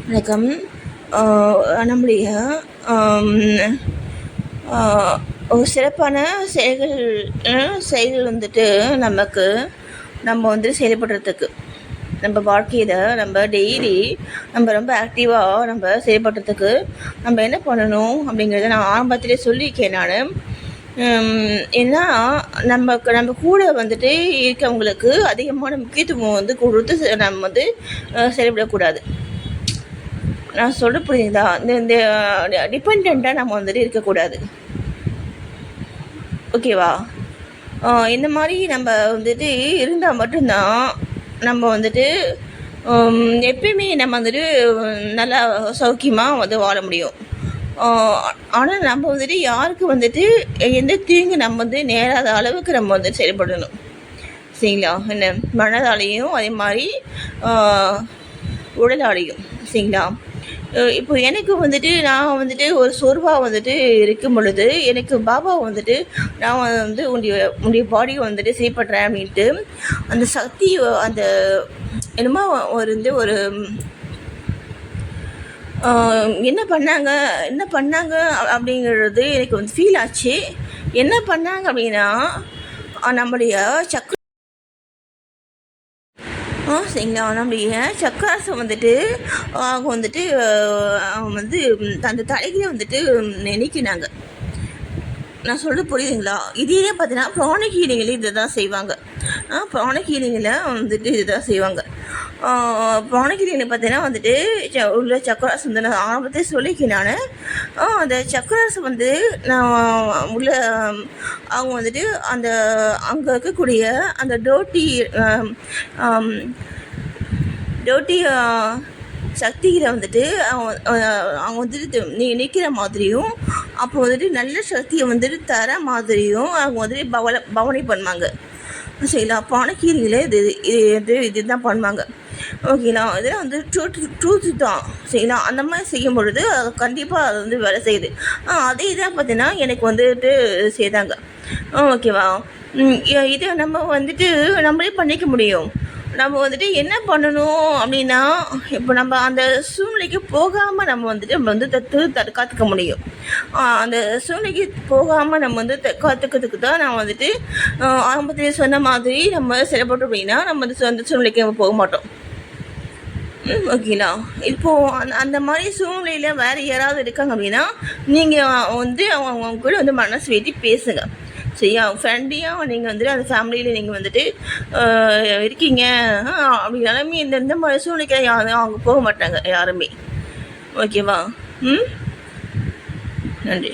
வணக்கம். நம்முடைய ஆம், ஒரு சிறப்பான செயல்கள் செயல்கள் வந்துட்டு நமக்கு நம்ம வந்து செயல்படுறதுக்கு நம்ம வாழ்க்கையில் நம்ம டெய்லி நம்ம ரொம்ப ஆக்டிவாக நம்ம செயல்படுறதுக்கு நம்ம என்ன பண்ணணும் அப்படிங்கிறத நான் ஆரம்பத்திலே சொல்லியிருக்கேன் நான். ஏன்னா நம்ம கூட வந்துட்டு இருக்கவங்களுக்கு அதிகமான முக்கியத்துவம் வந்து கொடுத்து நம்ம வந்து செயல்படக்கூடாது. நான் சொல்ல புரியுதா? இந்த இந்த டிபெண்ட்டாக நம்ம வந்துட்டு இருக்கக்கூடாது. ஓகேவா? இந்த மாதிரி நம்ம வந்துட்டு இருந்தால் மட்டும்தான் நம்ம வந்துட்டு எப்பயுமே நம்ம வந்துட்டு நல்லா சௌக்கியமாக வந்து வாழ முடியும். ஆனால் நம்ம வந்துட்டு யாருக்கு வந்துட்டு எந்த தீங்கு நம்ம வந்து நேராத அளவுக்கு நம்ம வந்து செயல்படணும். சரிங்களா? என்ன மனதாலேயும் அதே மாதிரி உடலாலையும். சரிங்களா? இப்போ எனக்கு வந்துட்டு நான் வந்துட்டு ஒரு சோர்வாக வந்துட்டு இருக்கும் பொழுது எனக்கு பாபா வந்துட்டு நான் வந்து உன்னுடைய பாடியை வந்துட்டு செயல்படுறேன் அப்படின்ட்டு அந்த சக்தி அந்த என்னமோ ஒரு என்ன பண்ணாங்க அப்படிங்கிறது எனக்கு வந்து ஃபீல் ஆச்சு. என்ன பண்ணாங்க அப்படின்னா நம்முடைய சரிங்களா, நம்முடைய சக்கராசம் வந்துட்டு அவங்க வந்துட்டு வந்து அந்த தலைகளை வந்துட்டு நினைக்கினாங்க. நான் சொல்ல புரியுதுங்களா? இதே பார்த்தீங்கன்னா ப்ரானிக் ஹீலிங்கில் இதை தான் செய்வாங்க. ப்ரானிக் ஹீலிங்கில் வந்துட்டு இதுதான் செய்வாங்க. ப்ரானிக் ஹீலிங்கில் பார்த்தீங்கன்னா வந்துட்டு உள்ள சக்கராஸ் வந்து நான் ஆரம்பத்தை சொல்லிக்கேன் நான். அந்த சக்கராஸ் வந்து நான் உள்ள அவங்க வந்துட்டு அந்த அங்கே இருக்கக்கூடிய அந்த டோட்டி சக்திகளை வந்துட்டு அவங்க வந்துட்டு நிற்கிற மாதிரியும் அப்போ வந்துட்டு நல்ல சக்தியை வந்துட்டு தர மாதிரியும் அவங்க வந்துட்டு பவனி பண்ணுவாங்க. சரிங்களா? பானக்கீரியில் இதுதான் பண்ணுவாங்க. ஓகேங்களா? இதெல்லாம் வந்து ட்ரூத்து தான். சரிங்களா? அந்த மாதிரி செய்யும் பொழுது கண்டிப்பாக அது வந்து வேலை செய்யுது. அதே இதாக பார்த்தீங்கன்னா எனக்கு வந்துட்டு செய்தாங்க. ஓகேவா? இதை நம்ம வந்துட்டு நம்மளே பண்ணிக்க முடியும். நம்ம வந்துட்டு என்ன பண்ணணும் அப்படின்னா, இப்போ நம்ம அந்த சூழ்நிலைக்கு போகாமல் நம்ம வந்து காத்துக்க முடியும். அந்த சூழ்நிலைக்கு போகாமல் நம்ம வந்து காத்துக்கிறதுக்கு தான் நான் வந்துட்டு ஆரம்பத்திலே சொன்ன மாதிரி நம்ம செயல்பட்டோம் அப்படின்னா நம்ம அந்த சூழ்நிலைக்கு நம்ம போக மாட்டோம். ஓகேங்களா? இப்போது அந்த மாதிரி சூழ்நிலையில் வேறு யாராவது இருக்காங்க அப்படின்னா நீங்கள் வந்து அவங்க கூட வந்து மனசு வெட்டி பேசுங்க. சரியா? ஃப்ரெண்ட்லியாக நீங்கள் வந்துட்டு அந்த ஃபேமிலியில் நீங்கள் வந்துட்டு இருக்கீங்க அப்படின்னாலுமே இந்த மாதிரி சூழ்நிலைக்கு யாரும் அவங்க போக மாட்டாங்க யாருமே. ஓகேவா? நன்றி.